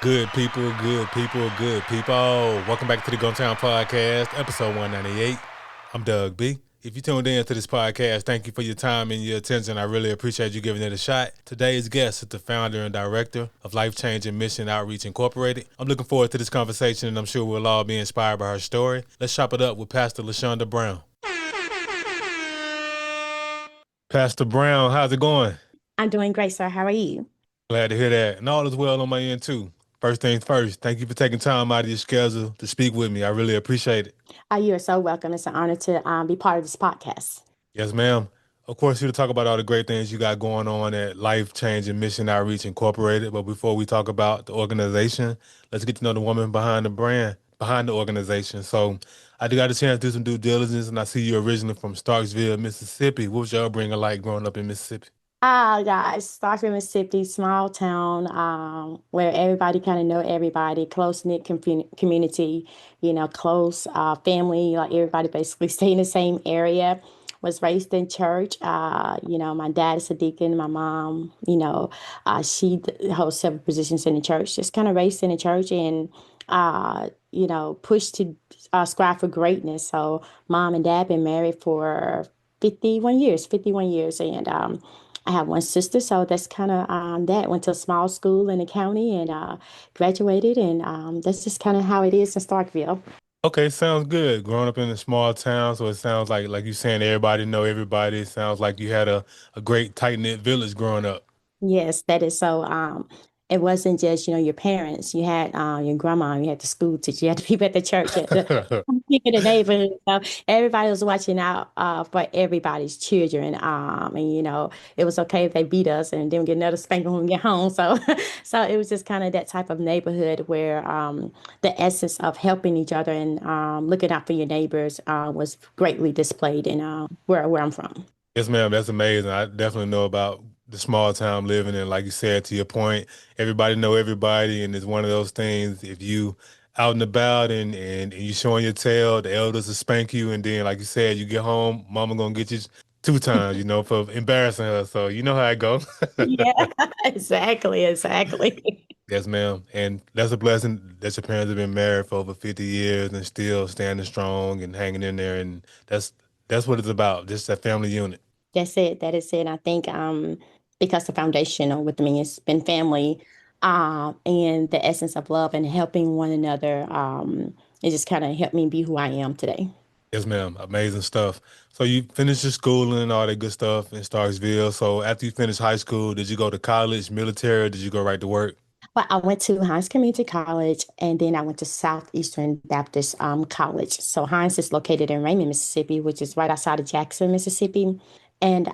Good people, good people, good people. Welcome back to the Gun Town Podcast, episode 198. I'm Doug B. If you tuned in to this podcast, thank you for your time and your attention. I really appreciate you giving it a shot. Today's guest is the founder and director of Life Changing Mission Outreach Incorporated. I'm looking forward to this conversation, and I'm sure we'll all be inspired by her story. Let's chop it up with Pastor Lashunda Brown. Pastor Brown, how's it going? I'm doing great, sir. How are you? Glad to hear that. And all is well on my end, too. First things first, thank you for taking time out of your schedule to speak with me. I really appreciate it. You are so welcome. It's an honor to be part of this podcast. Yes, ma'am. Of course, here to talk about all the great things you got going on at Life Changing Mission Outreach Incorporated. But before we talk about the organization, let's get to know the woman behind the brand, behind the organization. So I got a chance to do some due diligence, and I see you originally from Starksville, Mississippi. What was your upbringing like growing up in Mississippi? Guys, Stockton, Mississippi, small town where everybody kind of know everybody, close-knit community, close family, like everybody basically stay in the same area. Was raised in church. My dad is a deacon. My mom, she holds several positions in the church. Just kind of raised in the church and, pushed to strive for greatness. So mom and dad been married for 51 years. And I have one sister, so that's kind of that. Went to a small school in the county and graduated, and that's just kind of how it is in Starkville. Okay, sounds good. Growing up in a small town, so it sounds like you saying everybody know everybody. It sounds like you had a great tight-knit village growing up. Yes, that is so. It wasn't just, your parents. You had your grandma, you had the school teacher, you had the people at the church, you had the people in the neighborhood. So everybody was watching out for everybody's children. And it was okay if they beat us and then we get another spanking when we get home. So, so it was just kind of that type of neighborhood where the essence of helping each other and looking out for your neighbors was greatly displayed in where I'm from. Yes, ma'am. That's amazing. I definitely know about the small town living, and like you said, to your point, everybody know everybody, and it's one of those things. If you out and about and you showing your tail, the elders will spank you, and then like you said, you get home, mama gonna get you two times, for embarrassing her. So you know how it go. Yeah, exactly, exactly. Yes, ma'am. And that's a blessing that your parents have been married for over 50 years and still standing strong and hanging in there. And that's what it's about, just that family unit. That's it. That is it. I think because the foundational with me has been family, and the essence of love and helping one another. It just kind of helped me be who I am today. Yes, ma'am. Amazing stuff. So you finished your schooling and all that good stuff in Starksville. So after you finished high school, did you go to college, military, or did you go right to work? But I went to Hines Community College and then I went to Southeastern Baptist College. So Hines is located in Raymond, Mississippi, which is right outside of Jackson, Mississippi. And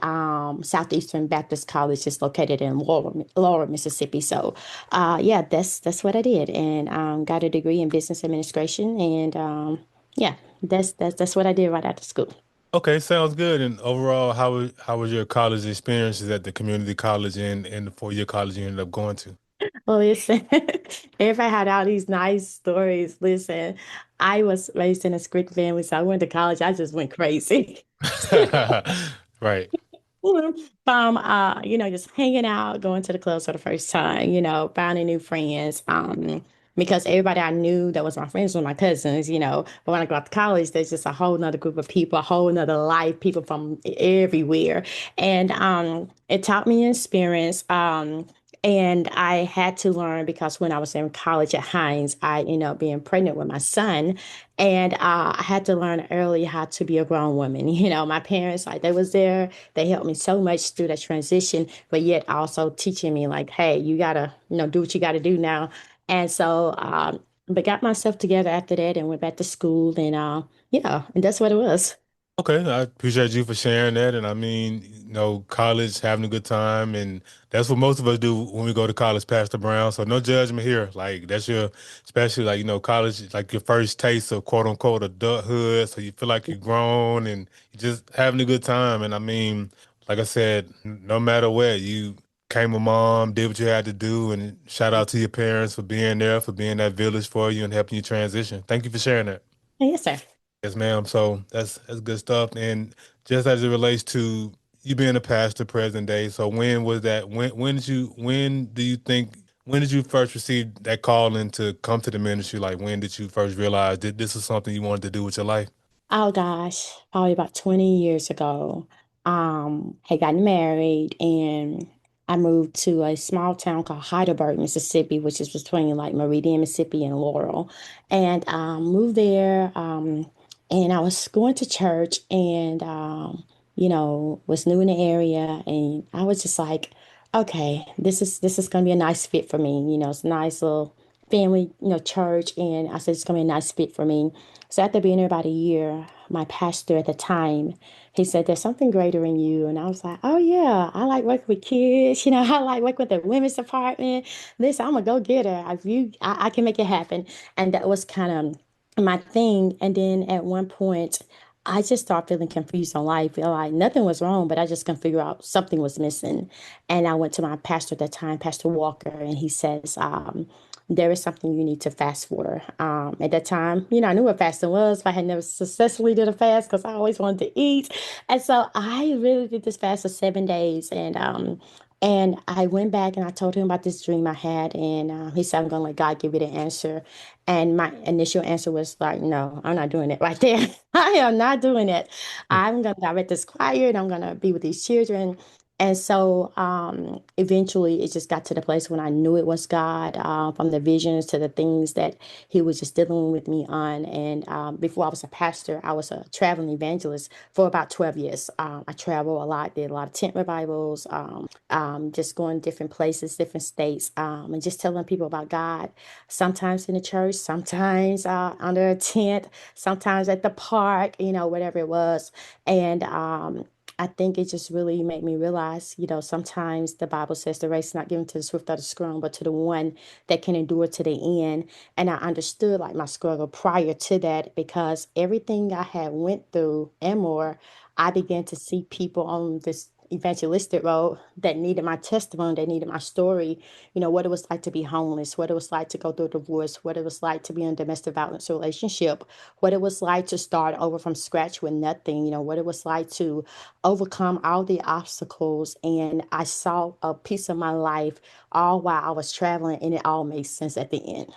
Southeastern Baptist College is located in Laurel, Mississippi. So, yeah, that's what I did, and got a degree in business administration. And yeah, that's what I did right after school. Okay, sounds good. And overall, how was your college experiences at the community college and the 4-year college you ended up going to? Well, listen, everybody had all these nice stories. Listen, I was raised in a strict family, so I went to college. I just went crazy. Right. Just hanging out, going to the clubs for the first time, finding new friends. Because everybody I knew that was my friends were my cousins, But when I got to college, there's just a whole nother group of people, a whole nother life, people from everywhere. And it taught me experience. And I had to learn because when I was in college at Hines, I ended up being pregnant with my son. And I had to learn early how to be a grown woman. My parents, like, they was there. They helped me so much through that transition, but yet also teaching me, like, hey, you gotta, do what you gotta do now. And so, but got myself together after that and went back to school. And yeah, and that's what it was. Okay, I appreciate you for sharing that. And I mean, college, having a good time, and that's what most of us do when we go to college, Pastor Brown. So no judgment here. Like that's your, especially like college is like your first taste of quote unquote adulthood. So you feel like you're grown and you're just having a good time. And I mean, like I said, no matter what, you came a mom, did what you had to do, and shout out to your parents for being there, for being that village for you and helping you transition. Thank you for sharing that. Yes, sir. Yes, ma'am. So that's good stuff. And just as it relates to you being a pastor present day, so when was that? When do you think when did you first receive that calling to come to the ministry? Like, when did you first realize that this is something you wanted to do with your life? Oh gosh, probably about 20 years ago. Had gotten married and I moved to a small town called Heidelberg, Mississippi, which is between like Meridian, Mississippi and Laurel. And moved there, and I was going to church and was new in the area and I was just like, okay, this is gonna be a nice fit for me. It's a nice little family, church, and I said it's gonna be a nice fit for me. So after being there about a year, my pastor at the time, he said, "There's something greater in you." And I was like, "Oh yeah, I like working with kids. I like working with the women's department. Listen, I'm a go-getter. I can make it happen." And that was kind of my thing. And then at one point, I just started feeling confused on life. Feel like nothing was wrong, but I just couldn't figure out something was missing. And I went to my pastor at the time, Pastor Walker, and he says, there is something you need to fast for. At that time, I knew what fasting was, but I had never successfully did a fast because I always wanted to eat. And so I really did this fast for 7 days. And I went back and I told him about this dream I had. And he said, I'm going to let God give you the answer. And my initial answer was like, no, I'm not doing it right there. I am not doing it. I'm going to direct this choir and I'm going to be with these children. And so eventually it just got to the place when I knew it was God, from the visions to the things that He was just dealing with me on. And before I was a pastor, I was a traveling evangelist for about 12 years. I traveled a lot, did a lot of tent revivals, just going different places, different states, and just telling people about God. Sometimes in the church, sometimes under a tent, sometimes at the park, whatever it was. And I think it just really made me realize, sometimes the Bible says the race is not given to the swift or the strong, but to the one that can endure to the end. And I understood like my struggle prior to that because everything I had went through and more, I began to see people on this evangelistic road that needed my testimony, they needed my story, what it was like to be homeless, what it was like to go through a divorce, what it was like to be in a domestic violence relationship, what it was like to start over from scratch with nothing, what it was like to overcome all the obstacles. And I saw a piece of my life all while I was traveling, and it all made sense at the end.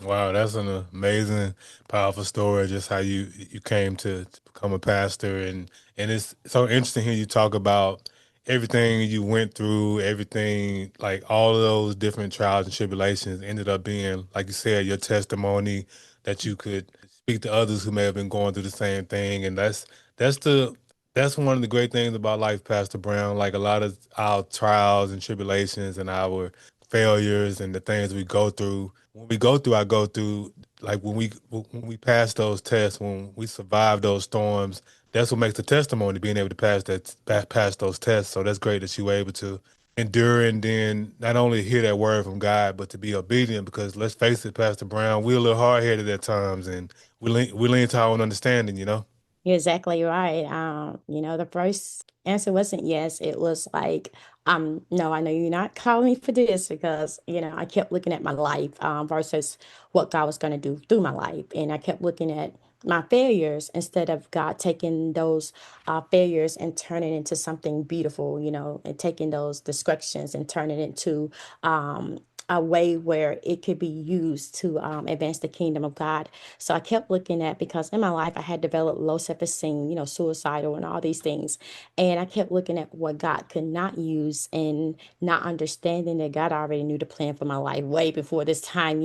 Wow, that's an amazing, powerful story. Just how you came to become a pastor, and it's so interesting here you talk about everything you went through, everything like all of those different trials and tribulations ended up being, like you said, your testimony that you could speak to others who may have been going through the same thing, and that's the that's one of the great things about life, Pastor Brown. Like a lot of our trials and tribulations and our failures and the things we go through. When we go through, I go through like when we pass those tests, when we survive those storms, that's what makes the testimony, being able to pass those tests. So that's great that you were able to endure and then not only hear that word from God, but to be obedient. Because let's face it, Pastor Brown, we're a little hard headed at times, and we lean to our own understanding. You're exactly right. The first answer wasn't yes. It was like, no, I know you're not calling me for this because, I kept looking at my life, versus what God was going to do through my life. And I kept looking at my failures instead of God taking those failures and turning it into something beautiful, and taking those distractions and turning it into a way where it could be used to advance the kingdom of God. So I kept looking at, because in my life I had developed low self-esteem, suicidal and all these things. And I kept looking at what God could not use and not understanding that God already knew the plan for my life way before this time.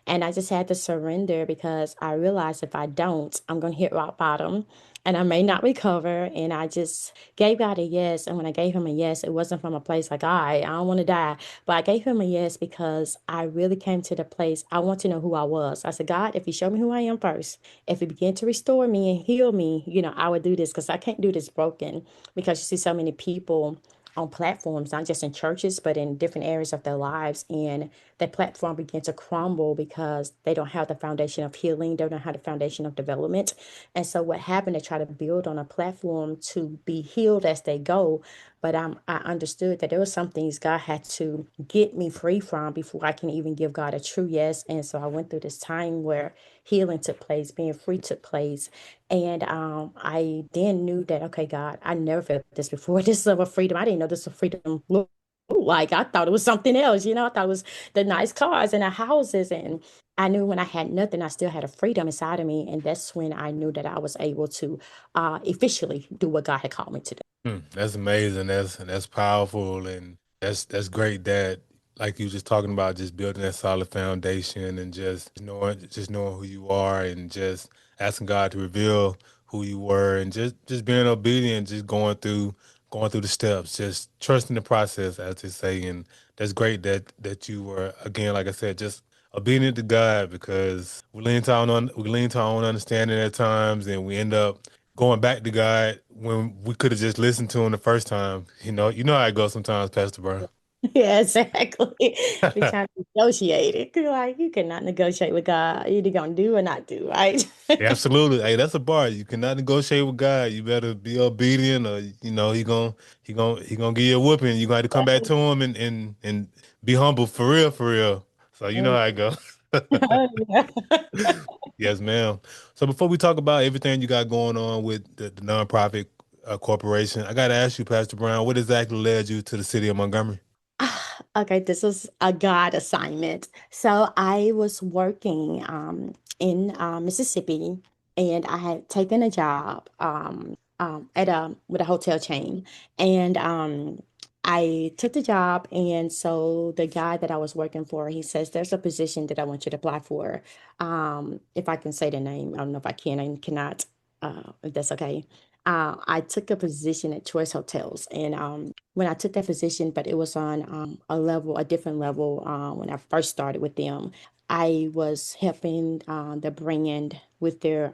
And I just had to surrender because I realized if I don't, I'm going to hit rock bottom and I may not recover. And I just gave God a yes. And when I gave him a yes, it wasn't from a place like, I don't want to die. But I gave him a yes because I really came to the place I want to know who I was. I said, God, if you show me who I am first, if you begin to restore me and heal me, I would do this because I can't do this broken. Because you see so many people on platforms, not just in churches, but in different areas of their lives. And that platform began to crumble because they don't have the foundation of healing. They don't have the foundation of development. And so what happened, they try to build on a platform to be healed as they go. But I understood that there were some things God had to get me free from before I can even give God a true yes. And so I went through this time where healing took place, being free took place. And I then knew that, okay, God, I never felt this before. This level of freedom. I didn't know this was freedom. Like I thought it was something else, I thought it was the nice cars and the houses. And I knew when I had nothing, I still had a freedom inside of me. And that's when I knew that I was able to officially do what God had called me to do. That's amazing. That's powerful, and that's great. That like you just talking about, just building that solid foundation, and just knowing who you are, and just asking God to reveal who you were, and just being obedient, just going through the steps, just trusting the process, as they say. And that's great that you were, again, like I said, just obedient to God, because we lean to our own understanding at times, and we end up going back to God when we could have just listened to him the first time. You know how it goes sometimes, Pastor Brown. Yeah, exactly. We trying to negotiate it. 'Cause, like, you cannot negotiate with God. You're either gonna do or not do, right? Yeah, absolutely. Hey, that's a bar. You cannot negotiate with God. You better be obedient, or he gonna give you a whooping. You got to come back to him and be humble for real, for real. So you know how it goes. Oh, yeah. Yes, ma'am. So before we talk about everything you got going on with the nonprofit corporation, I got to ask you, Pastor Brown, what exactly led you to the city of Montgomery? Okay, this is a God assignment. So I was working in Mississippi, and I had taken a job at a with a hotel chain, and I took the job, and so the guy that I was working for, he says, "There's a position that I want you to apply for." If I can say the name, I don't know if I can and cannot. If that's okay. I took a position at Choice Hotels, and when I took that position, but it was on a different level. When I first started with them, I was helping the brand with their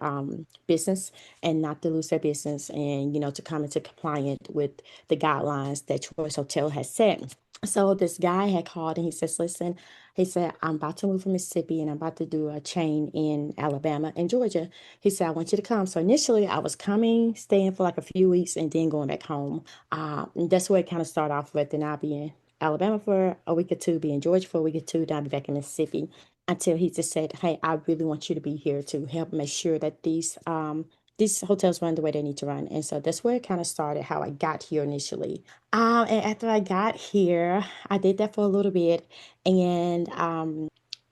business and not to lose their business, and to come into compliant with the guidelines that Choice Hotel has set. So this guy had called and he says, "Listen," he said, "I'm about to move from Mississippi and I'm about to do a chain in Alabama and Georgia." He said, "I want you to come." So initially, I was coming, staying for like a few weeks, and then going back home. And that's where it kind of started off with. Then I'll be in Alabama for a week or two, be in Georgia for a week or two, then I'll be back in Mississippi until he just said, "Hey, I really want you to be here to help make sure that these hotels run the way they need to run." And so that's where it kind of started, how I got here initially. And after I got here, I did that for a little bit. And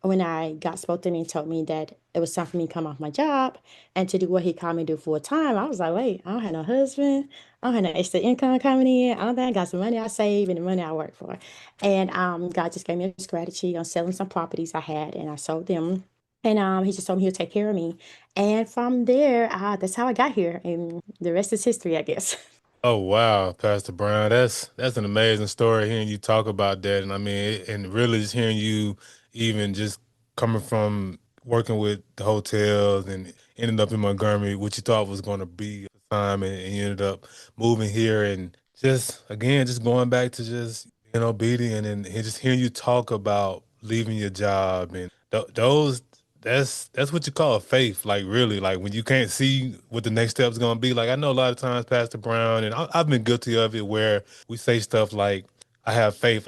when I got spoke to me and told me that it was time for me to come off my job and to do what he called me to do full time, I was like, wait, I don't have no husband. I don't have no extra income coming in. I don't think I got some money I save and the money I work for. And God just gave me a strategy on selling some properties I had, and I sold them. And he just told me he'll take care of me. And from there, that's how I got here. And the rest is history, I guess. Oh wow, Pastor Brown, that's an amazing story. Hearing you talk about that, and I mean, and really just hearing you even just coming from working with the hotels and ended up in Montgomery, what you thought was going to be at the time, and you ended up moving here, and just again, just going back to just being obedient, and just hearing you talk about leaving your job, and those. That's what you call faith, like really, like when you can't see what the next step's gonna be. Like I know a lot of times, Pastor Brown, and I've been guilty of it, where we say stuff like, I have faith,"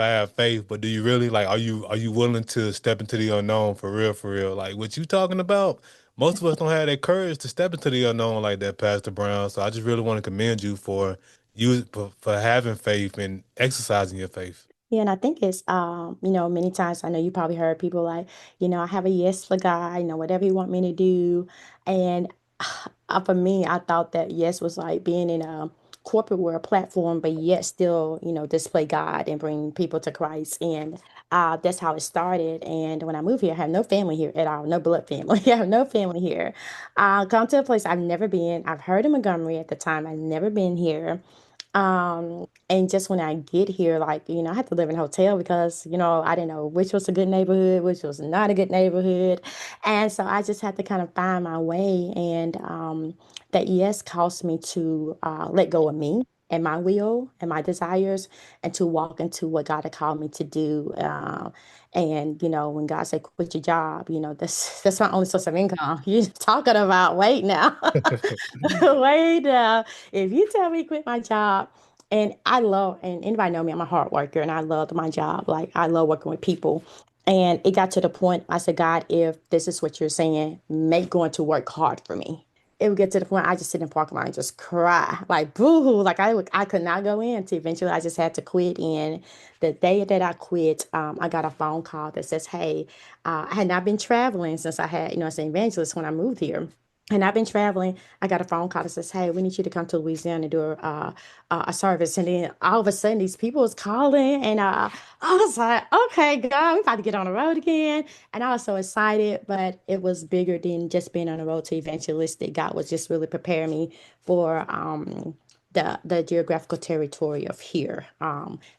but do you really, like? Are you willing to step into the unknown for real, for real? Like what you talking about? Most of us don't have that courage to step into the unknown like that, Pastor Brown. So I just really want to commend you for having faith and exercising your faith. Yeah, and I think it's many times I know you probably heard people like, I have a yes for God, whatever you want me to do. And for me, I thought that yes was like being in a corporate world platform, but yet still, display God and bring people to Christ. And that's how it started. And when I moved here, I have no family here at all, no blood family. I have no family here. Come to a place I've never been. I've heard of Montgomery at the time. I've never been here. And just when I get here, like, I had to live in a hotel because, I didn't know which was a good neighborhood, which was not a good neighborhood. And so I just had to kind of find my way. And that yes caused me to let go of me and my will and my desires and to walk into what God had called me to do. And, when God said, quit your job, that's my only source of income. You're talking about, wait now. Wait now. If you tell me to quit my job, and and anybody know me, I'm a hard worker and I loved my job. Like I love working with people. And it got to the point I said, God, if this is what you're saying, make going to work hard for me. it would get to the point I just sit in the parking lot and just cry, like boo-hoo. Like I could not go in. To eventually I just had to quit. And the day that I quit, I got a phone call that says, "Hey, I had not been traveling since I had, as an evangelist when I moved here." And I've been traveling. I got a phone call that says, "Hey, we need you to come to Louisiana and do a service." And then all of a sudden, these people was calling, and I was like, "Okay, God, we about to get on the road again." And I was so excited, but it was bigger than just being on the road to evangelistic. God was just really preparing me for the geographical territory of here.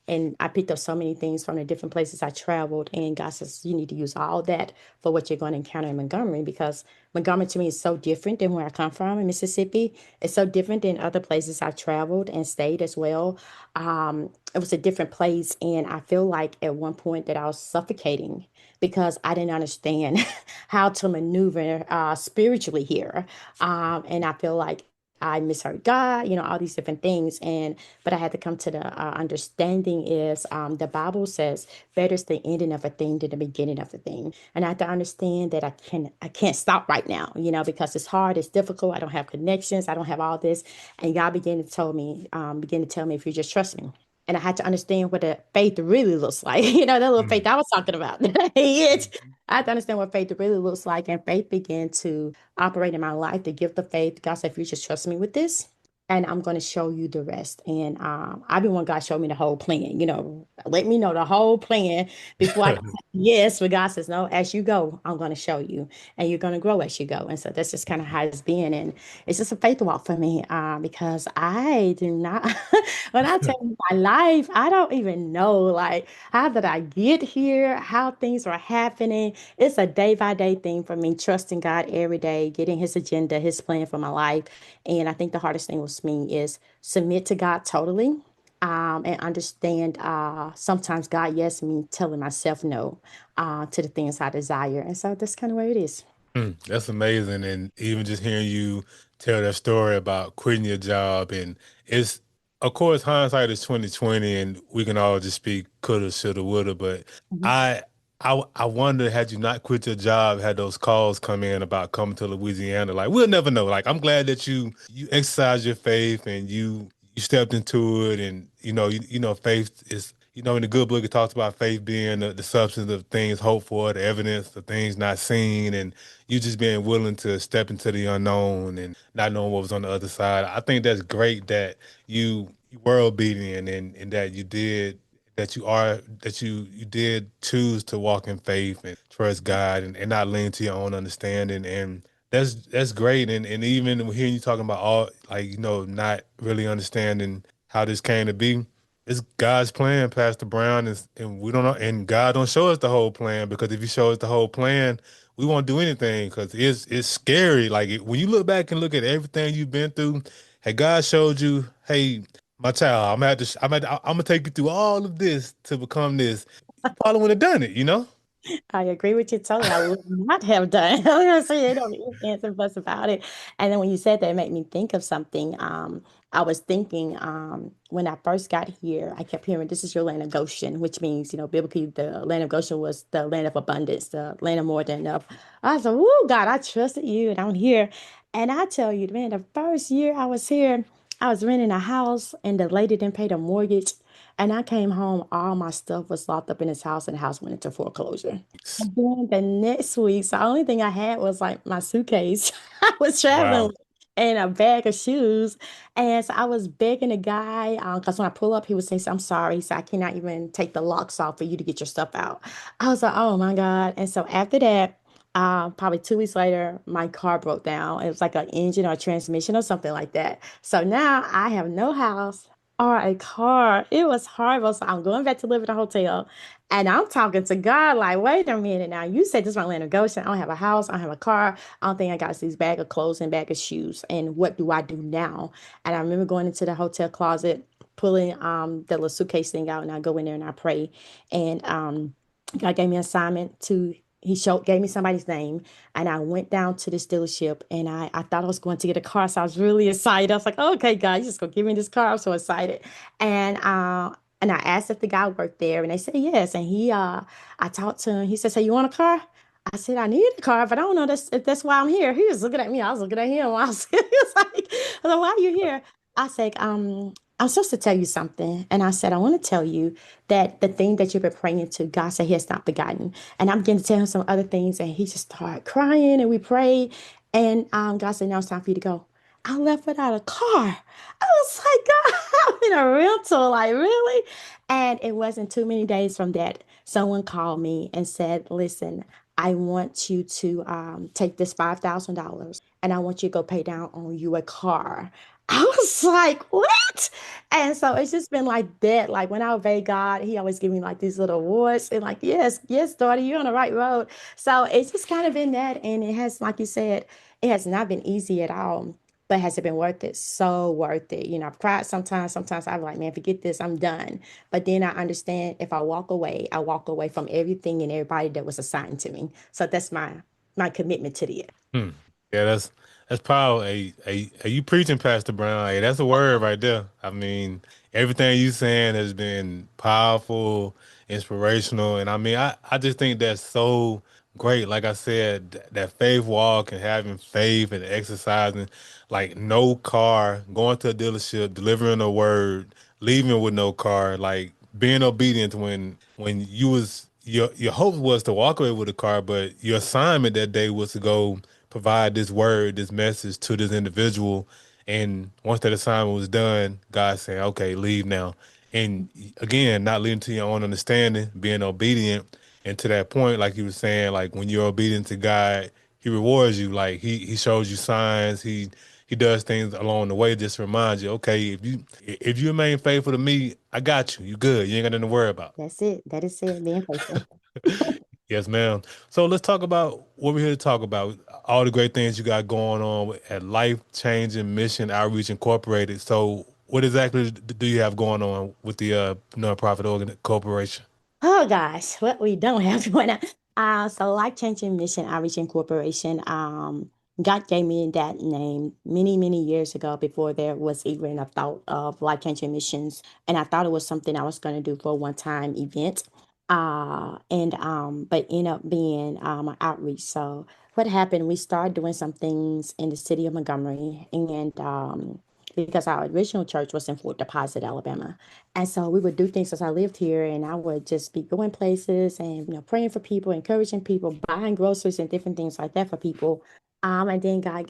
And I picked up so many things from the different places I traveled. And God says, you need to use all that for what you're going to encounter in Montgomery, because Montgomery to me is so different than where I come from in Mississippi. It's so different than other places I traveled and stayed as well. It was a different place. And I feel like at one point that I was suffocating because I didn't understand how to maneuver spiritually here. And I feel like I misheard God, all these different things. But I had to come to the understanding is the Bible says better is the ending of a thing than the beginning of the thing. And I have to understand that I can't stop right now, because it's hard, it's difficult. I don't have connections, I don't have all this. And God began to tell me, if you just trust me. And I had to understand what the faith really looks like. That little faith Mm. I was talking about. It. I had to understand what faith really looks like. And faith began to operate in my life, the gift of faith. God said, if you just trust me with this, and I'm going to show you the rest. And I've been wanting God to show me the whole plan, let me know the whole plan before I can say yes. But God says, no, as you go, I'm going to show you, and you're going to grow as you go. And so that's just kind of how it's been. And it's just a faith walk for me because I do not, when I tell you my life, I don't even know, like, how did I get here, how things are happening. It's a day by day thing for me, trusting God every day, getting his agenda, his plan for my life. And I think the hardest thing with me is submit to God totally. And understand sometimes God yes me telling myself no to the things I desire. And so that's kind of where it is. Mm, that's amazing. And even just hearing you tell that story about quitting your job, and it's of course hindsight is 2020 and we can all just speak coulda, shoulda, woulda, but Mhm. I I wonder, had you not quit your job, had those calls come in about coming to Louisiana, like we'll never know. Like I'm glad that you exercised your faith and you stepped into it, and faith is, in the good book it talks about faith being the substance of things hoped for, the evidence of things not seen, and you just being willing to step into the unknown and not knowing what was on the other side. I think that's great that you were obedient, and that you did that you did choose to walk in faith and trust God, and not lean to your own understanding. And that's great. And even hearing you talking about all, like, not really understanding how this came to be, it's God's plan, Pastor Brown. And we don't know, and God don't show us the whole plan, because if He shows us the whole plan, we won't do anything, because it's scary. Like when you look back and look at everything you've been through, had God showed you, hey, my child, I'm gonna take you through all of this to become this, you probably would have done it. I agree with you totally. I would not have done. I'm gonna say it on any answer fuss about it. And then when you said that, it made me think of something. I was thinking when I first got here, I kept hearing, "This is your land of Goshen," which means, biblically, the land of Goshen was the land of abundance, the land of more than enough. I was like, "Whoa, God, I trusted you, and I'm here." And I tell you, man, the first year I was here, I was renting a house, and the lady didn't pay the mortgage. And I came home, all my stuff was locked up in his house, and the house went into foreclosure. And then the next week, so the only thing I had was like my suitcase. I was traveling Wow. with, and a bag of shoes. And so I was begging the guy, because when I pull up, he would say, "I'm sorry, so I cannot even take the locks off for you to get your stuff out." I was like, oh my God. And so after that, probably 2 weeks later, my car broke down. It was like an engine or a transmission or something like that. So now I have no house or a car. It was horrible. So I'm going back to live in a hotel. And I'm talking to God like, wait a minute now. You said this is my land of Goshen. I don't have a house. I don't have a car. I don't think I got these bag of clothes and bag of shoes. And what do I do now? And I remember going into the hotel closet, pulling the little suitcase thing out, and I go in there and I pray. And God gave me an assignment to gave me somebody's name, and I went down to this dealership, and I thought I was going to get a car. So I was really excited. I was like, okay, God, you just gonna give me this car. I'm so excited. And I asked if the guy worked there, and they said yes. And I talked to him. He said, "So you want a car?" I said, I need a car, but I don't know if that's why I'm here. He was looking at me. I was looking at him. He was like, why are you here? I said, I'm supposed to tell you something. And I said, I want to tell you that the thing that you've been praying to, God said he has not forgotten. And I'm getting to tell him some other things. And he just started crying and we prayed. And God said, now it's time for you to go. I left without a car. I was like, God, I'm in a rental. Like, really? And it wasn't too many days from that. Someone called me and said, listen, I want you to take this $5,000 and I want you to go pay down on you a car. I was like, what? And so it's just been like that. Like when I obey God, He always give me like these little awards and like, yes, yes, daughter, you're on the right road. So it's just kind of been that. And it has, like you said, it has not been easy at all. But has it been worth it? So worth it. You know, I've cried sometimes. Sometimes I'm like, man, forget this. I'm done. But then I understand if I walk away from everything and everybody that was assigned to me. So that's my commitment to the Hmm. Yeah, that's power. Hey, you preaching, Pastor Brown. Hey, that's a word right there. I mean, everything you saying has been powerful, inspirational, and I mean, I just think that's so great. Like I said, that faith walk and having faith and exercising, like no car, going to a dealership, delivering a word, leaving with no car, like being obedient when you was your hope was to walk away with a car, but your assignment that day was to go provide this word, this message to this individual. And once that assignment was done, God said, okay, leave now. And again, not leading to your own understanding, being obedient. And to that point, like you were saying, like when you're obedient to God, He rewards you. Like He shows you signs. He does things along the way just to remind you, okay, if you remain faithful to me, I got you. You good. You ain't got nothing to worry about. That's it. That is it. Being faithful. Yes, ma'am. So let's talk about what we're here to talk about. All the great things you got going on at Life Changing Mission Outreach Incorporated. So, what exactly do you have going on with the nonprofit corporation? Oh gosh, what we don't have going on. So Life Changing Mission Outreach Incorporation. God gave me that name many, many years ago before there was even a thought of Life Changing Missions, and I thought it was something I was going to do for a one-time event. And but ended up being an outreach. So what happened? We started doing some things in the city of Montgomery, and because our original church was in Fort Deposit, Alabama. And so we would do things as I lived here, and I would just be going places and praying for people, encouraging people, buying groceries and different things like that for people. And then God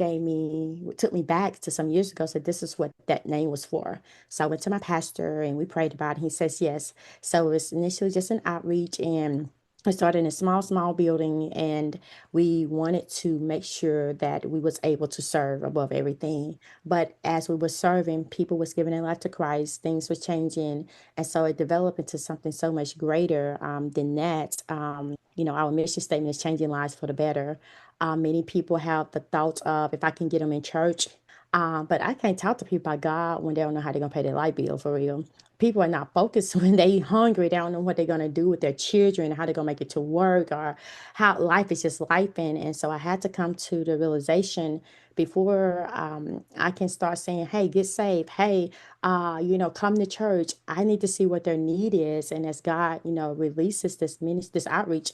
took me back to some years ago, said this is what that name was for. So I went to my pastor and we prayed about it. He says yes. So it was initially just an outreach, and we started in a small, small building, and we wanted to make sure that we was able to serve above everything. But as we were serving, people was giving their life to Christ, things was changing, and so it developed into something so much greater than that. Our mission statement is changing lives for the better. Many people have the thought of if I can get them in church, but I can't talk to people about God when they don't know how they're gonna pay their light bill for real. People are not focused when they hungry. They don't know what they're gonna do with their children, how they're gonna make it to work, or how life is just life. And so I had to come to the realization before I can start saying, hey, get saved. Hey, come to church. I need to see what their need is. And as God, releases this outreach,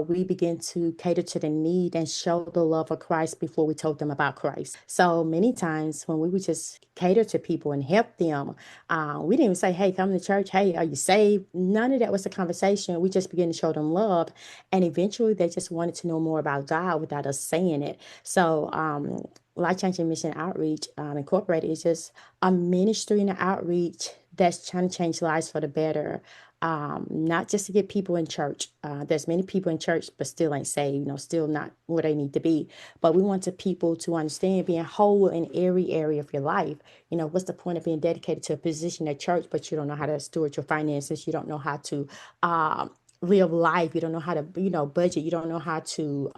we begin to cater to the need and show the love of Christ before we told them about Christ. So many times when we would just cater to people and help them, we didn't even say, hey, come to church. Hey, are you saved? None of that was the conversation. We just began to show them love. And eventually they just wanted to know more about God without us saying it. So, Life Changing Mission Outreach Incorporated is just a ministry and an outreach that's trying to change lives for the better. Not just to get people in church. There's many people in church, but still ain't saved, still not where they need to be. But we want the people to understand being whole in every area of your life. What's the point of being dedicated to a position at church, but you don't know how to steward your finances? You don't know how to live life. You don't know how to, budget. You don't know how to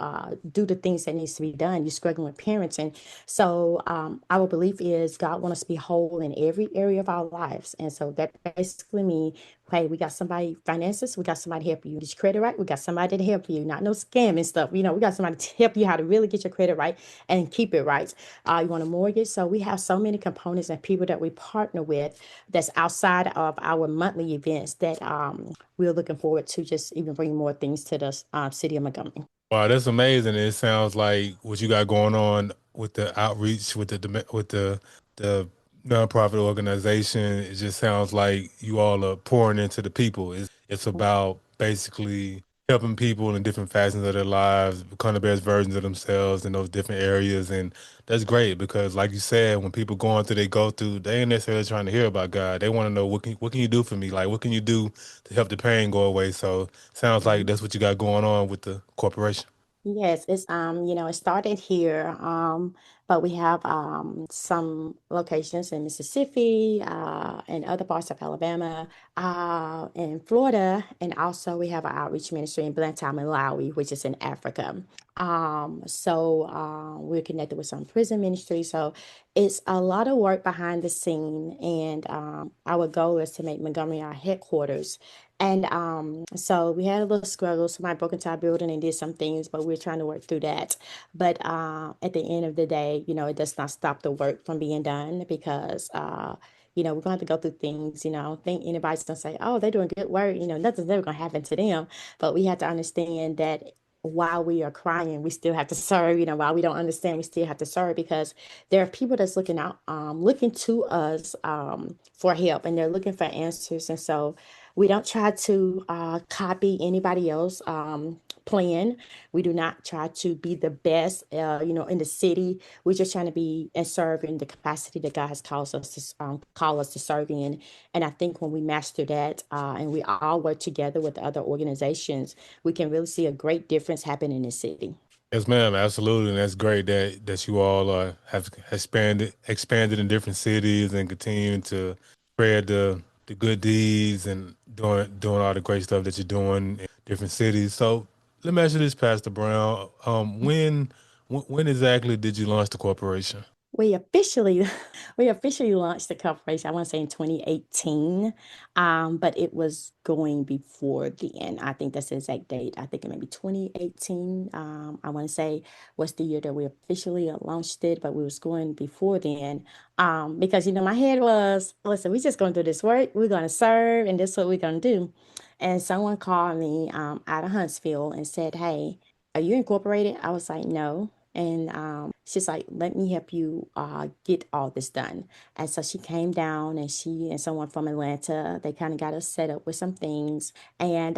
do the things that needs to be done. You're struggling with parents. And so our belief is God wants us to be whole in every area of our lives. And so that basically means, hey, we got somebody finances, we got somebody to help you. Get your credit right, we got somebody to help you. Not no scam and stuff. We got somebody to help you how to really get your credit right and keep it right. You want a mortgage. So we have so many components and people that we partner with that's outside of our monthly events that we're looking forward to just even bring more things to the city of Montgomery. Wow, that's amazing. It sounds like what you got going on with the outreach with the nonprofit organization. It just sounds like you all are pouring into the people. It's about basically helping people in different facets of their lives become the best versions of themselves in those different areas. And that's great because, like you said, when people going through they go through, they ain't necessarily trying to hear about God. They want to know what can you do for me? Like what can you do to help the pain go away? So sounds like that's what you got going on with the corporation. Yes, it's it started here, but we have some locations in Mississippi, and other parts of Alabama, in Florida, and also we have an outreach ministry in Blantyre, Malawi, which is in Africa. We're connected with some prison ministry, so it's a lot of work behind the scene, and our goal is to make Montgomery our headquarters. And so we had a little struggle. Somebody broke into our building and did some things, but we're trying to work through that. But at the end of the day, it does not stop the work from being done because, we're going to have to go through things. I don't think anybody's going to say, oh, they're doing good work. Nothing's ever going to happen to them. But we have to understand that while we are crying, we still have to serve. While we don't understand, we still have to serve because there are people that's looking out, looking to us for help, and they're looking for answers. And so, we don't try to copy anybody else plan. We do not try to be the best, in the city. We're just trying to be and serve in the capacity that God has called us to call us to serve in. And I think when we master that, and we all work together with other organizations, we can really see a great difference happen in the city. Yes, ma'am, absolutely. And that's great that you all have expanded in different cities and continuing to spread the good deeds and doing all the great stuff that you're doing in different cities. So let me ask you this, Pastor Brown. When exactly did you launch the corporation? We officially we officially launched the corporation, I want to say in 2018, but it was going before then. I think that's the exact date. I think it may be 2018. I want to say was the year that we officially launched it, but we was going before then. Because my head was, listen, we just gonna do this work. We're gonna serve, and this is what we're gonna do. And someone called me out of Huntsville and said, "Hey, are you incorporated?" I was like, "No." And she's like, let me help you get all this done. And so she came down, and she and someone from Atlanta, they kind of got us set up with some things. And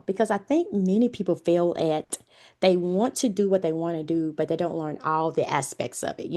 because I think many people fail at, they want to do what they want to do, but they don't learn all the aspects of it,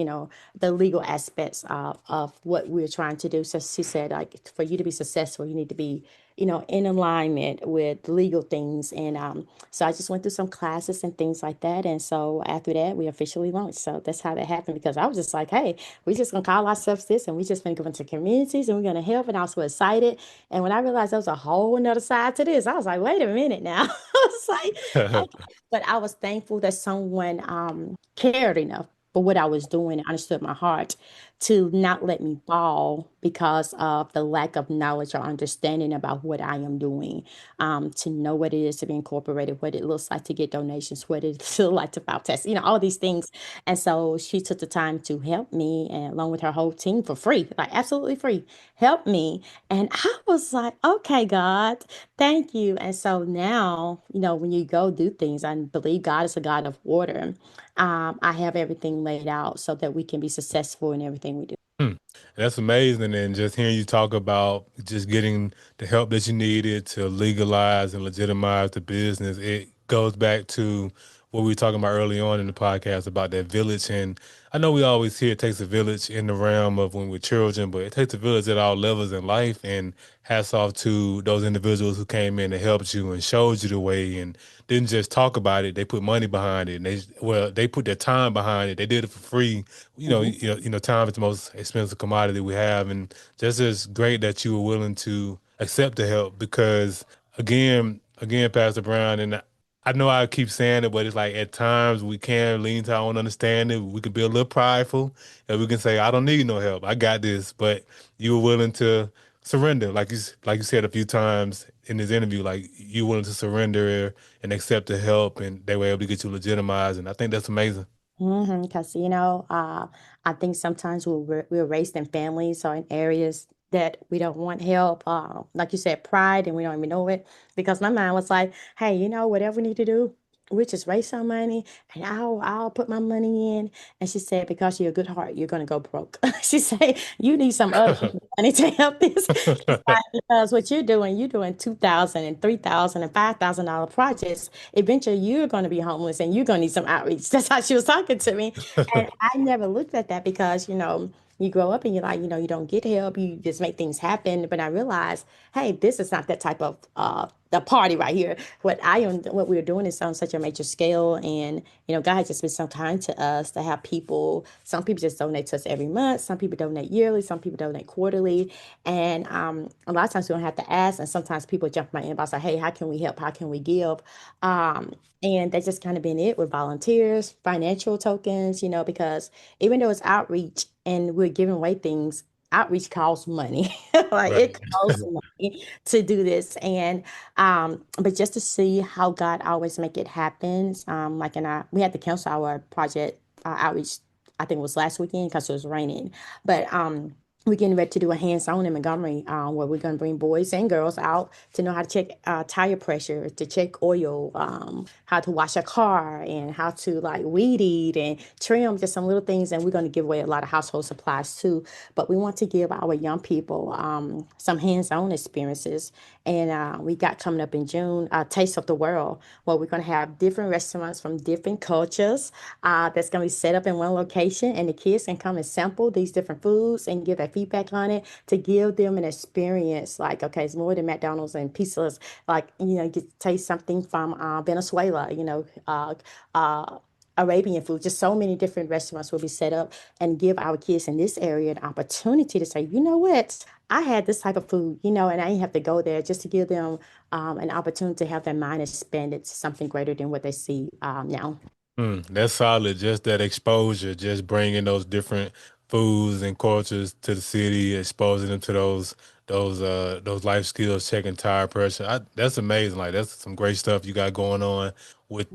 the legal aspects of what we're trying to do. So she said, like, for you to be successful, you need to be, in alignment with legal things. And so I just went through some classes and things like that. And so after that, we officially launched. So that's how that happened because I was just like, hey, we just gonna call ourselves this, and we just gonna go into communities, and we're gonna help. And I was so excited. And when I realized there was a whole another side to this, I was like, wait a minute now. I was like, okay. But I was thankful that someone cared enough for what I was doing and understood my heart to not let me fall because of the lack of knowledge or understanding about what I am doing, to know what it is to be incorporated, what it looks like to get donations, what it feels like to file tests, all these things. And so she took the time to help me, and along with her whole team for free, like absolutely free, help me. And I was like, okay, God, thank you. And so now, when you go do things, I believe God is a God of order. I have everything laid out so that we can be successful in everything we do. Hmm. That's amazing. And just hearing you talk about just getting the help that you needed to legalize and legitimize the business, it goes back to what we were talking about early on in the podcast about that village. And I know we always hear it takes a village in the realm of when we're children, but it takes a village at all levels in life. And hats off to those individuals who came in and helped you and showed you the way and didn't just talk about it. They put money behind it. And they put their time behind it. They did it for free. Mhm. Time is the most expensive commodity we have, and just as great that you were willing to accept the help because, again, Pastor Brown, and I know I keep saying it, but it's like at times we can lean to our own understanding. We can be a little prideful, and we can say, "I don't need no help. I got this." But you were willing to surrender, like you said a few times in this interview, like you willing to surrender and accept the help, and they were able to get you legitimized, and I think that's amazing. Because I think sometimes we're raised in families or in areas that we don't want help. Like you said, pride, and we don't even know it. Because my mind was like, hey, whatever we need to do, we'll just raise some money and I'll put my money in. And she said, because you're a good heart, you're gonna go broke. She said, you need some other people's money to help this. She's like, because what you're doing 2,000 and 3,000 and $5,000 projects. Eventually you're gonna be homeless and you're gonna need some outreach. That's how she was talking to me. And I never looked at that because, you grow up and you're like, you don't get help, you just make things happen. But I realized, hey, this is not that type of the party right here. What we're doing is on such a major scale, and God has just been so kind to us to have people. Some people just donate to us every month. Some people donate yearly. Some people donate quarterly, and a lot of times we don't have to ask. And sometimes people jump in my inbox like, "Hey, how can we help? How can we give?" Um, and that's just kind of been it with volunteers, financial tokens, because even though it's outreach and we're giving away things, outreach costs money. Like Right. it costs money to do this. And but just to see how God always make it happen. Like we had to cancel our project outreach, I think it was last weekend because it was raining. But we're getting ready to do a hands-on in Montgomery, where we're going to bring boys and girls out to know how to check tire pressure, to check oil, how to wash a car, and how to like weed eat and trim, just some little things. And we're going to give away a lot of household supplies too. But we want to give our young people some hands-on experiences. And we got coming up in June, Taste of the World, where we're going to have different restaurants from different cultures that's going to be set up in one location. And the kids can come and sample these different foods and give their feedback on it to give them an experience like, okay, it's more than McDonald's and pizzas. Like, get to taste something from Venezuela, Arabian food. Just so many different restaurants will be set up and give our kids in this area an opportunity to say, you know what? I had this type of food, and I didn't have to go there, just to give them an opportunity to have their mind expanded to something greater than what they see now. That's solid. Just that exposure, just bringing those different foods and cultures to the city, exposing them to those life skills, checking tire pressure. That's amazing. Like that's some great stuff you got going on with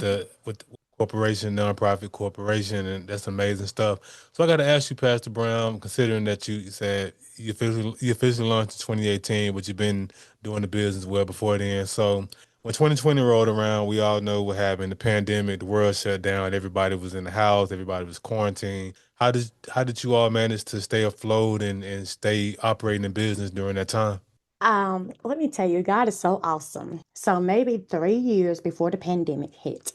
corporation, nonprofit corporation, and that's amazing stuff. So I got to ask you, Pastor Brown, considering that you said you officially launched in 2018, but you've been doing the business well before then. So when 2020 rolled around, we all know what happened. The pandemic, the world shut down, everybody was in the house, everybody was quarantined. How did you all manage to stay afloat and stay operating in business during that time? Let me tell you, God is so awesome. So maybe 3 years before the pandemic hit,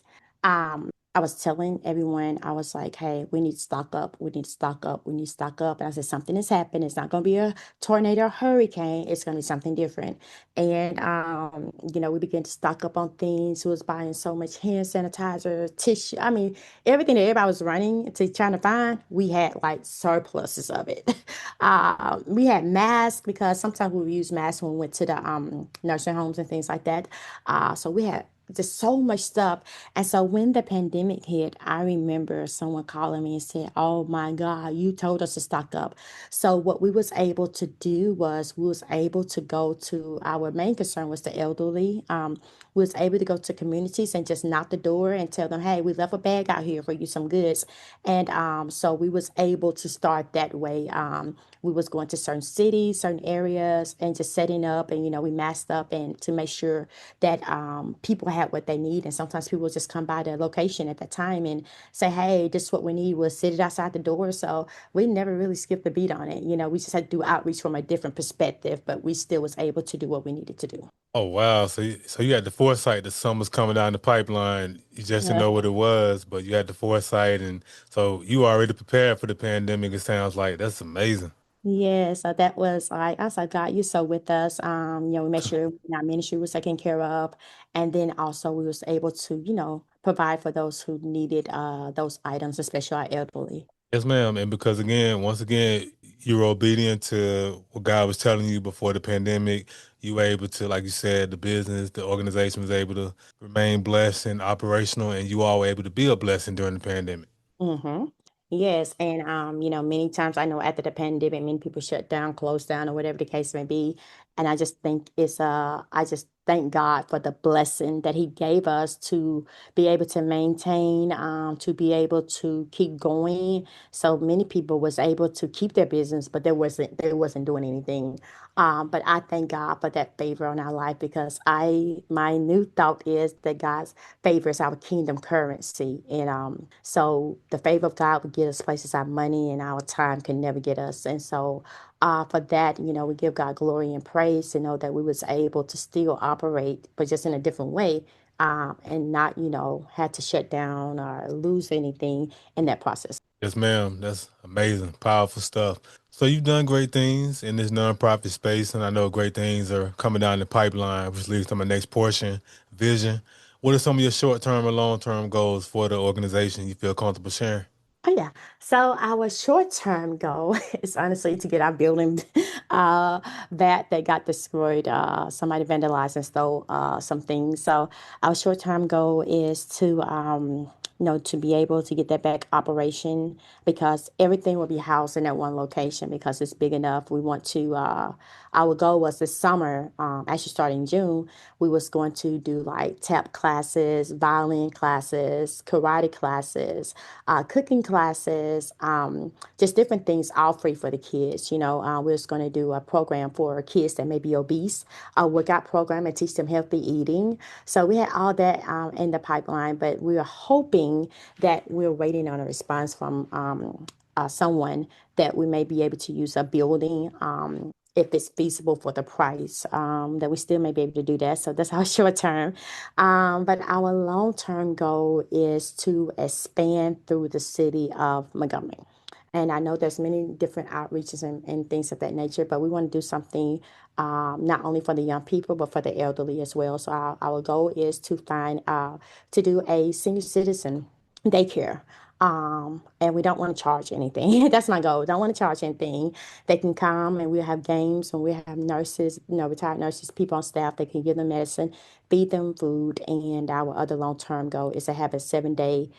I was telling everyone, I was like, hey, we need to stock up. We need to stock up. We need to stock up. And I said, something has happened. It's not going to be a tornado or hurricane. It's going to be something different. And, we began to stock up on things. We was buying so much hand sanitizer, tissue. I mean, everything that everybody was running to trying to find, we had like surpluses of it. We had masks because sometimes we would use masks when we went to the nursing homes and things like that. So we had just so much stuff. And so when the pandemic hit, I remember someone calling me and said, "Oh my God, you told us to stock up." So what we was able to do was we was able to go to our main concern was the elderly. We was able to go to communities and just knock the door and tell them, "Hey, we left a bag out here for you, some goods." And so we was able to start that way. We was going to certain cities, certain areas, and just setting up, and we masked up and to make sure that people had what they need. And sometimes people would just come by the location at that time and say, "Hey, this is what we need." We'll sit it outside the door. So we never really skipped a beat on it. We just had to do outreach from a different perspective, but we still was able to do what we needed to do. Oh wow! So you had the foresight that something was coming down the pipeline. You just didn't know what it was, but you had the foresight, and so you already prepared for the pandemic. It sounds like that's amazing. Yeah, so that was like, I was like, God, you're so with us. We made sure our ministry was taken care of. And then also we was able to, provide for those who needed those items, especially our elderly. Yes, ma'am. And because again, once again, you were obedient to what God was telling you before the pandemic. You were able to, like you said, the business, the organization was able to remain blessed and operational, and you all were able to be a blessing during the pandemic. Mm-hmm. Yes, and many times I know after the pandemic, many people shut down, closed down, or whatever the case may be. And I just think I just thank God for the blessing that He gave us to be able to maintain, to be able to keep going. So many people was able to keep their business, but they wasn't doing anything. But I thank God for that favor on our life because my new thought is that God's favor is our kingdom currency, and so the favor of God would get us places our money and our time can never get us, and so for that, we give God glory and praise to know that we was able to still operate, but just in a different way, and not, had to shut down or lose anything in that process. Yes, ma'am. That's amazing, powerful stuff. So you've done great things in this nonprofit space, and I know great things are coming down the pipeline, which leads to my next portion, vision. What are some of your short-term or long-term goals for the organization you feel comfortable sharing? Oh yeah. So our short-term goal is honestly to get our building that got destroyed. Somebody vandalized and stole some things. So our short-term goal is to to be able to get that back operation because everything will be housed in that one location because it's big enough. We want to our goal was this summer, actually starting June, we was going to do like tap classes, violin classes, karate classes, cooking classes, just different things, all free for the kids. We was going to do a program for kids that may be obese, a workout program and teach them healthy eating. So we had all that in the pipeline, but we are hoping that we're waiting on a response from someone that we may be able to use a building. If it's feasible for the price, that we still may be able to do that. So that's our short term. But our long term goal is to expand through the city of Montgomery. And I know there's many different outreaches and things of that nature, but we want to do something not only for the young people, but for the elderly as well. So our goal is to find to do a senior citizen daycare. And we don't want to charge anything. That's my goal. Don't want to charge anything. They can come and we'll have games and we'll have nurses, retired nurses, people on staff that can give them medicine, feed them food. And our other long-term goal is to have a 7-day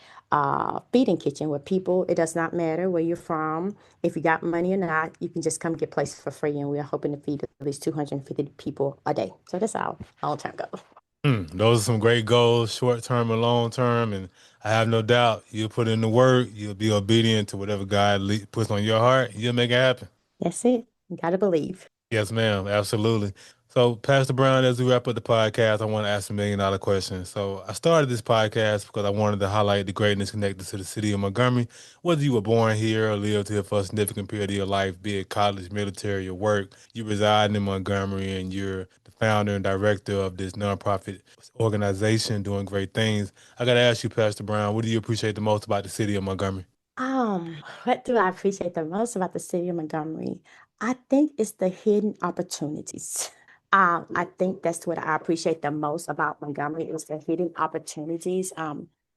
feeding kitchen where people, it does not matter where you're from. If you got money or not, you can just come get places for free. And we're hoping to feed at least 250 people a day. So that's our long-term goal. Those are some great goals, short-term and long-term, and I have no doubt you'll put in the work, you'll be obedient to whatever God puts on your heart, you'll make it happen. That's it. You got to believe. Yes, ma'am. Absolutely. So, Pastor Brown, as we wrap up the podcast, I want to ask $1 million question. So, I started this podcast because I wanted to highlight the greatness connected to the city of Montgomery. Whether you were born here or lived here for a significant period of your life, be it college, military, or work, you reside in Montgomery and you're the founder and director of this nonprofit organization doing great things. I got to ask you, Pastor Brown, what do you appreciate the most about the city of Montgomery? What do I appreciate the most about the city of Montgomery? I think it's the hidden opportunities. I think that's what I appreciate the most about Montgomery is the hidden opportunities.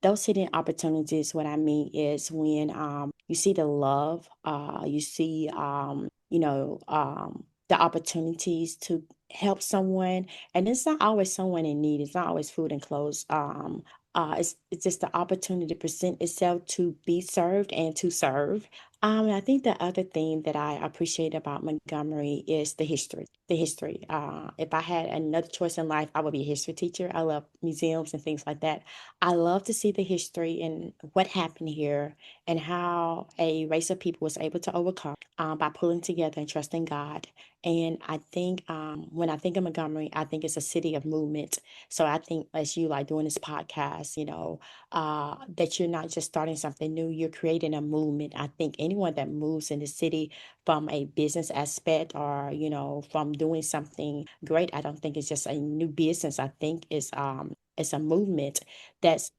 Those hidden opportunities, what I mean is when you see the love, you see the opportunities to help someone, and it's not always someone in need. It's not always food and clothes. It's just the opportunity to present itself to be served and to serve. And I think the other thing that I appreciate about Montgomery is the history. The history. If I had another choice in life, I would be a history teacher. I love museums and things like that. I love to see the history and what happened here and how a race of people was able to overcome by pulling together and trusting God. And I think when I think of Montgomery, I think it's a city of movement. So I think as you like doing this podcast, that you're not just starting something new, you're creating a movement. I think anyone that moves in the city from a business aspect or, from doing something great, I don't think it's just a new business. I think it's a movement that's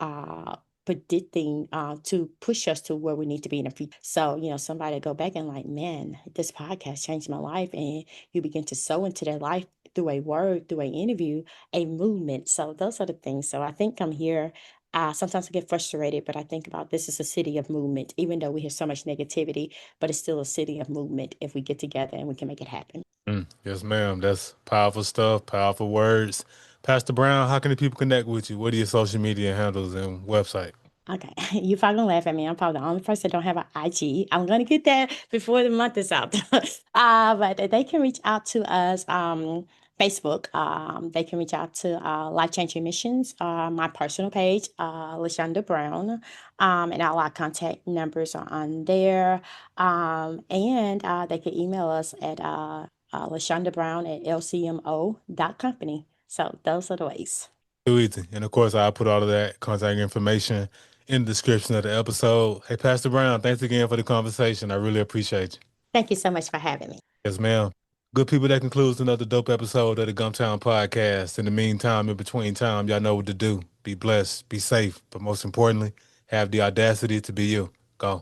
predicting to push us to where we need to be in the future. So, somebody go back and like, man, this podcast changed my life. And you begin to sow into their life through a word, through an interview, a movement. So those are the things. So I think I'm here. Sometimes I get frustrated, but I think about this is a city of movement, even though we hear so much negativity, but it's still a city of movement if we get together and we can make it happen. Yes, ma'am. That's powerful stuff, powerful words. Pastor Brown, how can the people connect with you? What are your social media handles and website? Okay, you probably gonna laugh at me. I'm probably the only person that don't have an IG. I'm gonna get that before the month is out. But they can reach out to us. Facebook. They can reach out to Life Changing Missions. My personal page, Lashunda Brown. And all our contact numbers are on there. And they can email us at Lashunda Brown at lcmo.company. So those are the ways. Too easy. And of course, I'll put all of that contact information in the description of the episode. Hey, Pastor Brown, thanks again for the conversation. I really appreciate you. Thank you so much for having me. Yes, ma'am. Good people, that concludes another dope episode of the Gumtown Podcast. In the meantime, in between time, y'all know what to do. Be blessed, be safe, but most importantly, have the audacity to be you. Go.